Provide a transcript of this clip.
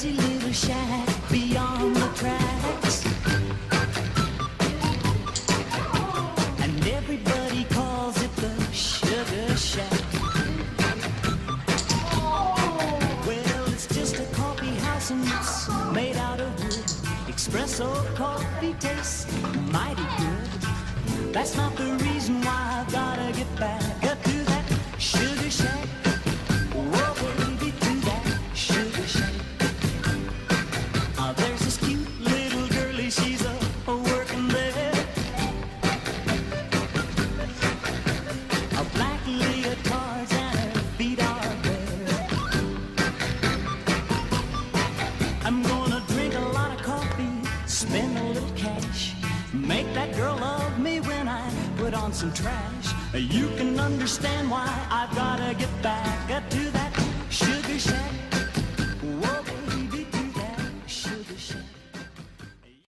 cozy little shack beyond the tracks. And everybody calls it the Sugar Shack. Well, it's just a coffee house and it's made out of wood. Espresso coffee tastes mighty good. That's not the reason why I've gotta get back up to that Sugar Shack. Whoa, baby, to that Sugar Shack. There's this cute little girlie, she's a working there. A black leotard and her feet are bare. I'm gonna drink a lot of coffee, spend a little cash, make that girl love me when I put on some trash. You can understand why I've gotta get back